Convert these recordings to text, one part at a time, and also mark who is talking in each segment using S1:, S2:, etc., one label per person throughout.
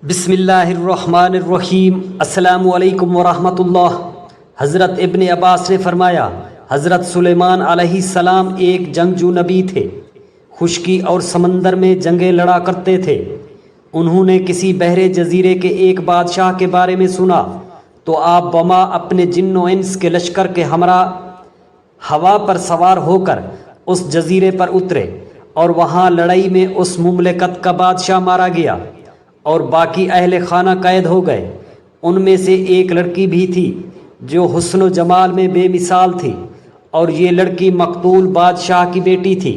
S1: بسم اللہ الرحمن الرحیم۔ السلام علیکم ورحمۃ اللہ۔ حضرت ابن عباس نے فرمایا، حضرت سلیمان علیہ السلام ایک جنگجو نبی تھے، خشکی اور سمندر میں جنگیں لڑا کرتے تھے۔ انہوں نے کسی بحر جزیرے کے ایک بادشاہ کے بارے میں سنا تو آپ وما اپنے جن و انس کے لشکر کے ہمراہ ہوا پر سوار ہو کر اس جزیرے پر اترے، اور وہاں لڑائی میں اس مملکت کا بادشاہ مارا گیا اور باقی اہل خانہ قید ہو گئے۔ ان میں سے ایک لڑکی بھی تھی جو حسن و جمال میں بے مثال تھی، اور یہ لڑکی مقتول بادشاہ کی بیٹی تھی۔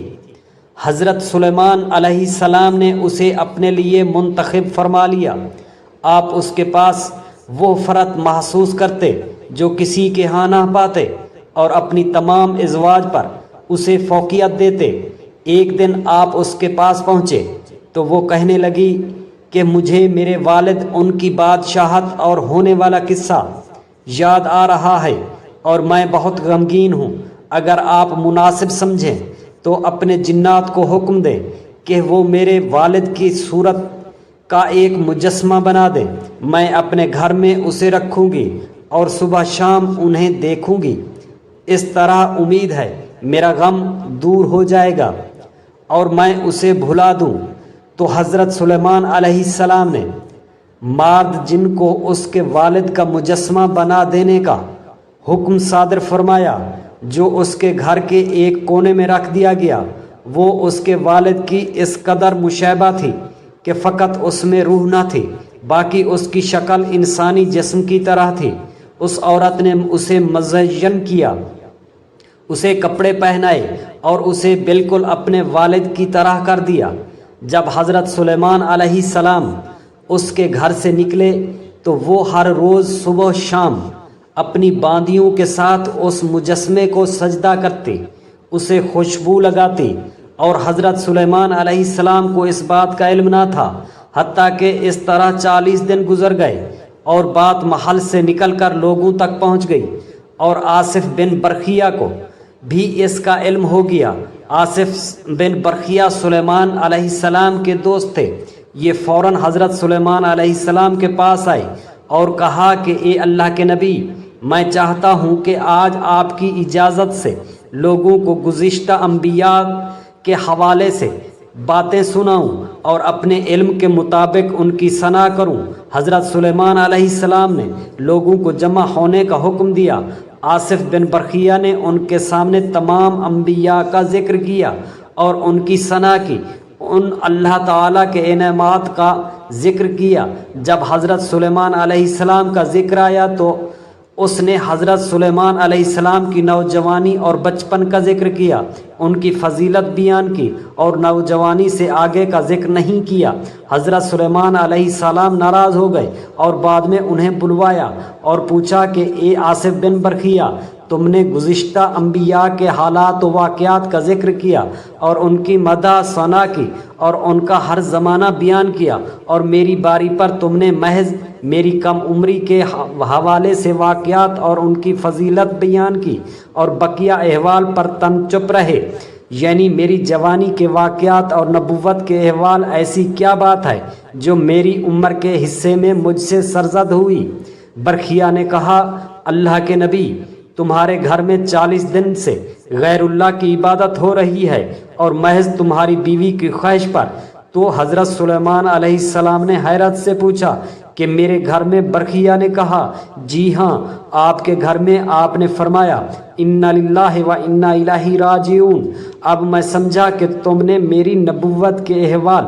S1: حضرت سلیمان علیہ السلام نے اسے اپنے لیے منتخب فرما لیا۔ آپ اس کے پاس وہ فرت محسوس کرتے جو کسی کے ہاں نہ پاتے، اور اپنی تمام ازواج پر اسے فوقیت دیتے۔ ایک دن آپ اس کے پاس پہنچے تو وہ کہنے لگی کہ مجھے میرے والد ان کی بادشاہت اور ہونے والا قصہ یاد آ رہا ہے، اور میں بہت غمگین ہوں۔ اگر آپ مناسب سمجھیں تو اپنے جنات کو حکم دیں کہ وہ میرے والد کی صورت کا ایک مجسمہ بنا دیں۔ میں اپنے گھر میں اسے رکھوں گی اور صبح شام انہیں دیکھوں گی۔ اس طرح امید ہے میرا غم دور ہو جائے گا اور میں اسے بھلا دوں۔ تو حضرت سلیمان علیہ السلام نے مارد جن کو اس کے والد کا مجسمہ بنا دینے کا حکم صادر فرمایا، جو اس کے گھر کے ایک کونے میں رکھ دیا گیا۔ وہ اس کے والد کی اس قدر مشابہ تھی کہ فقط اس میں روح نہ تھی، باقی اس کی شکل انسانی جسم کی طرح تھی۔ اس عورت نے اسے مزین کیا، اسے کپڑے پہنائے اور اسے بالکل اپنے والد کی طرح کر دیا۔ جب حضرت سلیمان علیہ السلام اس کے گھر سے نکلے تو وہ ہر روز صبح و شام اپنی باندیوں کے ساتھ اس مجسمے کو سجدہ کرتے، اسے خوشبو لگاتی، اور حضرت سلیمان علیہ السلام کو اس بات کا علم نہ تھا، حتیٰ کہ اس طرح 40 دن گزر گئے اور بات محل سے نکل کر لوگوں تک پہنچ گئی، اور آصف بن برخیہ کو بھی اس کا علم ہو گیا۔ آصف بن برخیہ سلیمان علیہ السلام کے دوست تھے۔ یہ فوراً حضرت سلیمان علیہ السلام کے پاس آئے اور کہا کہ اے اللہ کے نبی، میں چاہتا ہوں کہ آج آپ کی اجازت سے لوگوں کو گزشتہ انبیاء کے حوالے سے باتیں سناؤں اور اپنے علم کے مطابق ان کی ثنا کروں۔ حضرت سلیمان علیہ السلام نے لوگوں کو جمع ہونے کا حکم دیا۔ آصف بن برخیہ نے ان کے سامنے تمام انبیاء کا ذکر کیا اور ان کی ثنا کی، ان اللہ تعالیٰ کے انعامات کا ذکر کیا۔ جب حضرت سلیمان علیہ السلام کا ذکر آیا تو اس نے حضرت سلیمان علیہ السلام کی نوجوانی اور بچپن کا ذکر کیا، ان کی فضیلت بیان کی، اور نوجوانی سے آگے کا ذکر نہیں کیا۔ حضرت سلیمان علیہ السلام ناراض ہو گئے اور بعد میں انہیں بلوایا اور پوچھا کہ اے آصف بن برخیہ، تم نے گزشتہ انبیاء کے حالات و واقعات کا ذکر کیا اور ان کی مدح ثنا کی اور ان کا ہر زمانہ بیان کیا، اور میری باری پر تم نے محض میری کم عمری کے حوالے سے واقعات اور ان کی فضیلت بیان کی، اور بقیہ احوال پر تم چپ رہے، یعنی میری جوانی کے واقعات اور نبوت کے احوال۔ ایسی کیا بات ہے جو میری عمر کے حصے میں مجھ سے سرزد ہوئی؟ برخیہ نے کہا، اللہ کے نبی، تمہارے گھر میں 40 دن سے غیر اللہ کی عبادت ہو رہی ہے، اور محض تمہاری بیوی کی خواہش پر۔ تو حضرت سلیمان علیہ السلام نے حیرت سے پوچھا کہ میرے گھر میں؟ برخیہ نے کہا، جی ہاں، آپ کے گھر میں۔ آپ نے فرمایا، انا للہ و انا الیہ راجعون۔ اب میں سمجھا کہ تم نے میری نبوت کے احوال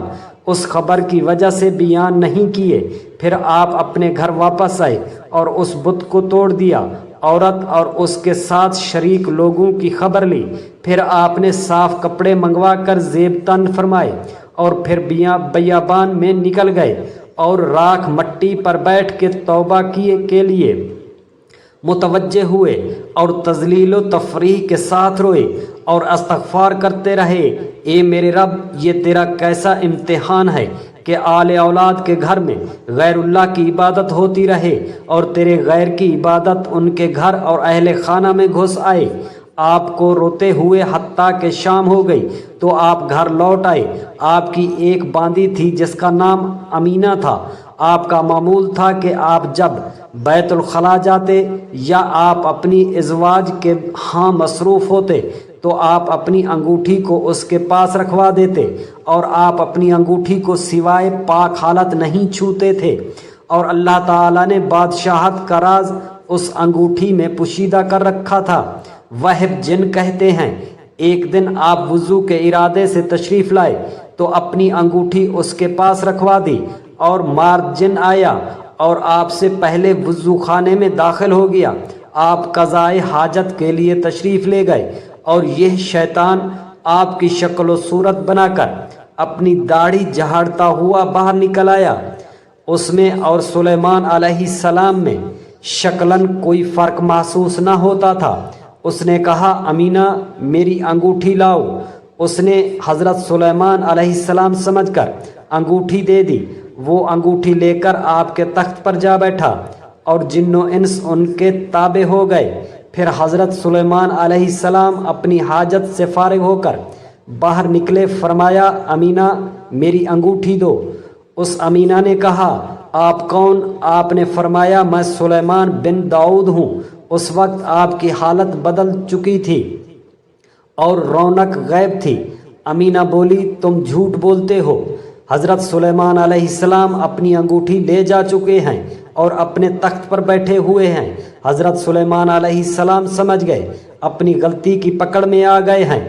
S1: اس خبر کی وجہ سے بیان نہیں کیے۔ پھر آپ اپنے گھر واپس آئے اور اس بت کو توڑ دیا۔ عورت اور اس کے ساتھ شریک لوگوں کی خبر لی۔ پھر آپ نے صاف کپڑے منگوا کر زیب تن فرمائے، اور پھر بیابان میں نکل گئے اور راکھ مٹی پر بیٹھ کے توبہ کے لیے متوجہ ہوئے، اور تذلیل و تفریح کے ساتھ روئے اور استغفار کرتے رہے، اے میرے رب، یہ تیرا کیسا امتحان ہے کہ آل اولاد کے گھر میں غیر اللہ کی عبادت ہوتی رہے، اور تیرے غیر کی عبادت ان کے گھر اور اہل خانہ میں گھس آئے۔ آپ کو روتے ہوئے حتیٰ کہ شام ہو گئی تو آپ گھر لوٹ آئے۔ آپ کی ایک باندی تھی جس کا نام امینہ تھا۔ آپ کا معمول تھا کہ آپ جب بیت الخلا جاتے یا آپ اپنی ازواج کے ہاں مصروف ہوتے تو آپ اپنی انگوٹھی کو اس کے پاس رکھوا دیتے اور آپ اپنی انگوٹھی کو سوائے پاک حالت نہیں چھوتے تھے، اور اللہ تعالیٰ نے بادشاہت کا راز اس انگوٹھی میں پوشیدہ کر رکھا تھا۔ وہب جن کہتے ہیں ایک دن آپ وضو کے ارادے سے تشریف لائے تو اپنی انگوٹھی اس کے پاس رکھوا دی، اور مارد جن آیا اور آپ سے پہلے وضو خانے میں داخل ہو گیا، آپ قضائے حاجت کے لیے تشریف لے گئے، اور یہ شیطان آپ کی شکل و صورت بنا کر اپنی داڑھی جھاڑتا ہوا باہر نکل آیا۔ اس میں اور سلیمان علیہ السلام میں شکلاً کوئی فرق محسوس نہ ہوتا تھا۔ اس نے کہا، امینہ میری انگوٹھی لاؤ۔ اس نے حضرت سلیمان علیہ السلام سمجھ کر انگوٹھی دے دی۔ وہ انگوٹھی لے کر آپ کے تخت پر جا بیٹھا اور جن و انس ان کے تابع ہو گئے۔ پھر حضرت سلیمان علیہ السلام اپنی حاجت سے فارغ ہو کر باہر نکلے، فرمایا، امینہ میری انگوٹھی دو۔ اس امینہ نے کہا، آپ کون؟ آپ نے فرمایا، میں سلیمان بن داؤد ہوں۔ اس وقت آپ کی حالت بدل چکی تھی اور رونق غائب تھی۔ امینہ بولی، تم جھوٹ بولتے ہو، حضرت سلیمان علیہ السلام اپنی انگوٹھی لے جا چکے ہیں اور اپنے تخت پر بیٹھے ہوئے ہیں۔ حضرت سلیمان علیہ السلام سمجھ گئے، اپنی غلطی کی پکڑ میں آ گئے ہیں۔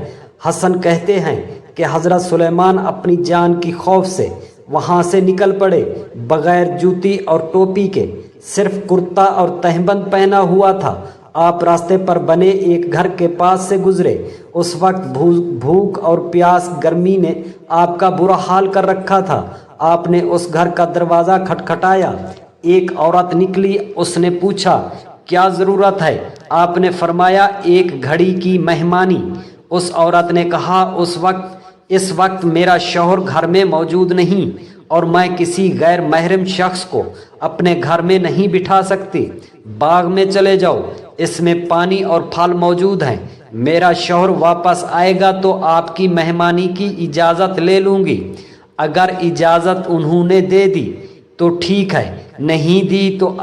S1: حسن کہتے ہیں کہ حضرت سلیمان اپنی جان کی خوف سے وہاں سے نکل پڑے، بغیر جوتی اور ٹوپی کے، صرف کرتا اور تہبند پہنا ہوا تھا۔ آپ راستے پر بنے ایک گھر کے پاس سے گزرے۔ اس وقت بھوک اور پیاس گرمی نے آپ کا برا حال کر رکھا تھا۔ آپ نے اس گھر کا دروازہ کھٹکھٹایا، ایک عورت نکلی۔ اس نے پوچھا، کیا ضرورت ہے؟ آپ نے فرمایا، ایک گھڑی کی مہمانی۔ اس عورت نے کہا، اس وقت میرا شوہر گھر میں موجود نہیں اور میں کسی غیر محرم شخص کو اپنے گھر میں نہیں بٹھا سکتی۔ باغ میں چلے جاؤ، اس میں پانی اور پھل موجود ہیں۔ میرا شوہر واپس آئے گا تو آپ کی مہمانی کی اجازت لے لوں گی۔ اگر اجازت انہوں نے دے دی تو ٹھیک ہے، نہیں دی تو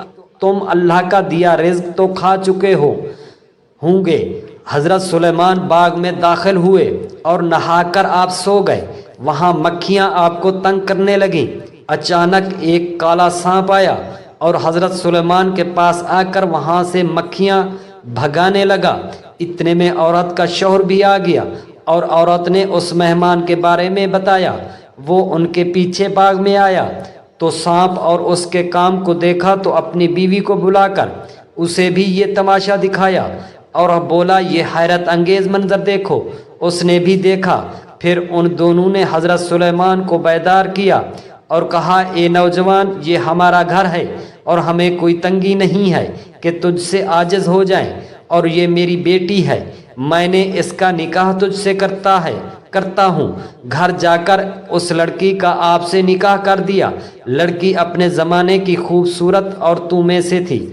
S1: تم اللہ کا دیا رزق تو کھا چکے ہوں گے۔ حضرت سلیمان باغ میں داخل ہوئے اور نہا کر آپ سو گئے۔ وہاں مکھیاں آپ کو تنگ کرنے لگیں۔ اچانک ایک کالا سانپ آیا اور حضرت سلیمان کے پاس آ کر وہاں سے مکھیاں بھگانے لگا۔ اتنے میں عورت کا شوہر بھی آ گیا اور عورت نے اس مہمان کے بارے میں بتایا۔ وہ ان کے پیچھے باغ میں آیا تو سانپ اور اس کے کام کو دیکھا تو اپنی بیوی کو بلا کر اسے بھی یہ تماشا دکھایا اور بولا، یہ حیرت انگیز منظر دیکھو۔ اس نے بھی دیکھا۔ پھر ان دونوں نے حضرت سلیمان کو بیدار کیا اور کہا، اے نوجوان، یہ ہمارا گھر ہے اور ہمیں کوئی تنگی نہیں ہے کہ تجھ سے عاجز ہو جائیں، اور یہ میری بیٹی ہے، میں نے اس کا نکاح تجھ سے کرتا ہوں۔ گھر جا کر اس لڑکی کا آپ سے نکاح کر دیا۔ لڑکی اپنے زمانے کی خوبصورت عورتوں میں سے تھی۔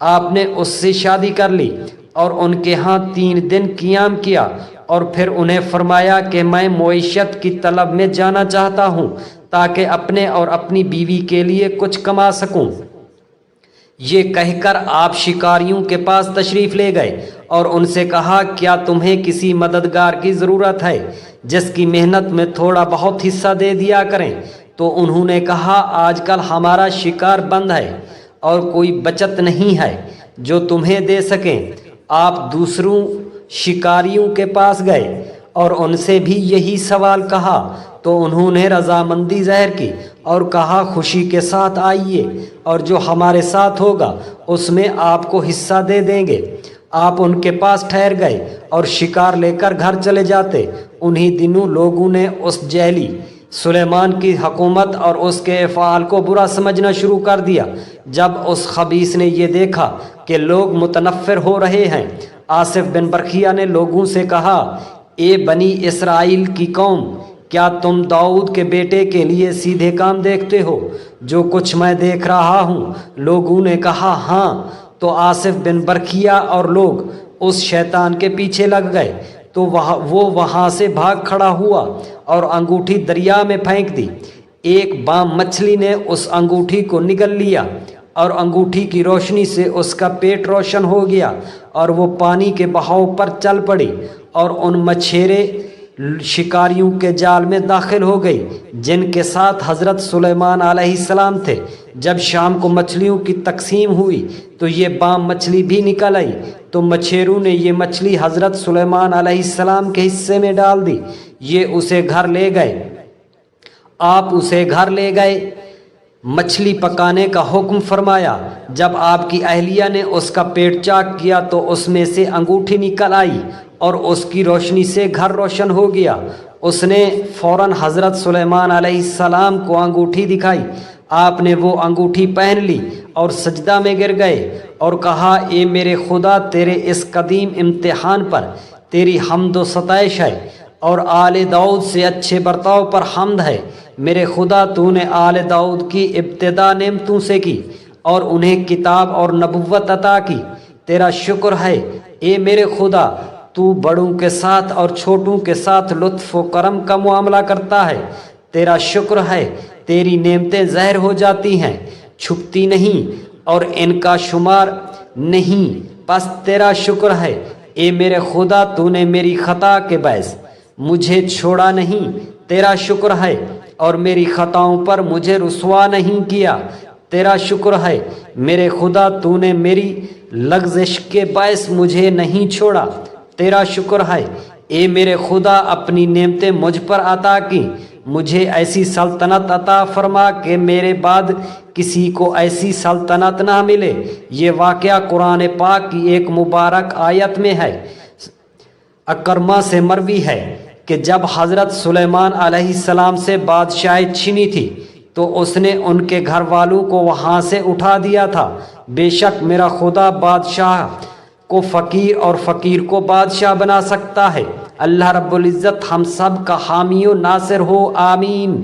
S1: آپ نے اس سے شادی کر لی اور ان کے ہاں 3 دن قیام کیا، اور پھر انہیں فرمایا کہ میں معیشت کی طلب میں جانا چاہتا ہوں تاکہ اپنے اور اپنی بیوی کے لیے کچھ کما سکوں۔ یہ کہہ کر آپ شکاریوں کے پاس تشریف لے گئے اور ان سے کہا، کیا تمہیں کسی مددگار کی ضرورت ہے جس کی محنت میں تھوڑا بہت حصہ دے دیا کریں؟ تو انہوں نے کہا، آج کل ہمارا شکار بند ہے اور کوئی بچت نہیں ہے جو تمہیں دے سکیں۔ آپ دوسروں شکاریوں کے پاس گئے اور ان سے بھی یہی سوال کہا تو انہوں نے رضامندی ظاہر کی اور کہا، خوشی کے ساتھ آئیے اور جو ہمارے ساتھ ہوگا اس میں آپ کو حصہ دے دیں گے۔ آپ ان کے پاس ٹھہر گئے اور شکار لے کر گھر چلے جاتے۔ انہی دنوں لوگوں نے اس جیلی سلیمان کی حکومت اور اس کے افعال کو برا سمجھنا شروع کر دیا۔ جب اس خبیث نے یہ دیکھا کہ لوگ متنفر ہو رہے ہیں، آصف بن برخیہ نے لوگوں سے کہا، اے بنی اسرائیل کی قوم، کیا تم داؤد کے بیٹے کے لیے سیدھے کام دیکھتے ہو جو کچھ میں دیکھ رہا ہوں؟ لوگوں نے کہا، ہاں۔ تو آصف بن برخیہ اور لوگ اس شیطان کے پیچھے لگ گئے تو وہ وہاں سے بھاگ کھڑا ہوا اور انگوٹھی دریا میں پھینک دی۔ ایک بام مچھلی نے اس انگوٹھی کو نگل لیا اور انگوٹھی کی روشنی سے اس کا پیٹ روشن ہو گیا اور وہ پانی کے بہاؤ پر چل پڑی اور ان مچھیرے شکاریوں کے جال میں داخل ہو گئی جن کے ساتھ حضرت سلیمان علیہ السلام تھے۔ جب شام کو مچھلیوں کی تقسیم ہوئی تو یہ بام مچھلی بھی نکل آئی، تو مچھیروں نے یہ مچھلی حضرت سلیمان علیہ السلام کے حصے میں ڈال دی۔ یہ اسے گھر لے گئے، آپ اسے گھر لے گئے، مچھلی پکانے کا حکم فرمایا۔ جب آپ کی اہلیہ نے اس کا پیٹ چاک کیا تو اس میں سے انگوٹھی نکل آئی اور اس کی روشنی سے گھر روشن ہو گیا۔ اس نے فوراً حضرت سلیمان علیہ السلام کو انگوٹھی دکھائی۔ آپ نے وہ انگوٹھی پہن لی اور سجدہ میں گر گئے اور کہا، اے میرے خدا، تیرے اس قدیم امتحان پر تیری حمد و ستائش ہے اور آل داؤد سے اچھے برتاؤ پر حمد ہے۔ میرے خدا، تو نے آل داؤد کی ابتدا نعمتوں سے کی اور انہیں کتاب اور نبوت عطا کی، تیرا شکر ہے۔ اے میرے خدا، تو بڑوں کے ساتھ اور چھوٹوں کے ساتھ لطف و کرم کا معاملہ کرتا ہے، تیرا شکر ہے۔ تیری نعمتیں ظاہر ہو جاتی ہیں، چھپتی نہیں اور ان کا شمار نہیں، بس تیرا شکر ہے۔ اے میرے خدا، تو نے میری خطا کے باعث مجھے چھوڑا نہیں، تیرا شکر ہے، اور میری خطاؤں پر مجھے رسوا نہیں کیا، تیرا شکر ہے۔ میرے خدا، تو نے میری لغزش کے باعث مجھے نہیں چھوڑا، تیرا شکر ہے۔ اے میرے خدا، اپنی نعمتیں مجھ پر عطا کی، مجھے ایسی سلطنت عطا فرما کہ میرے بعد کسی کو ایسی سلطنت نہ ملے۔ یہ واقعہ قرآن پاک کی ایک مبارک آیت میں ہے۔ اکرمہ سے مروی ہے کہ جب حضرت سلیمان علیہ السلام سے بادشاہی چھینی تھی تو اس نے ان کے گھر والوں کو وہاں سے اٹھا دیا تھا۔ بے شک میرا خدا بادشاہ کو فقیر اور فقیر کو بادشاہ بنا سکتا ہے۔ اللہ رب العزت ہم سب کا حامی و ناصر ہو، آمین۔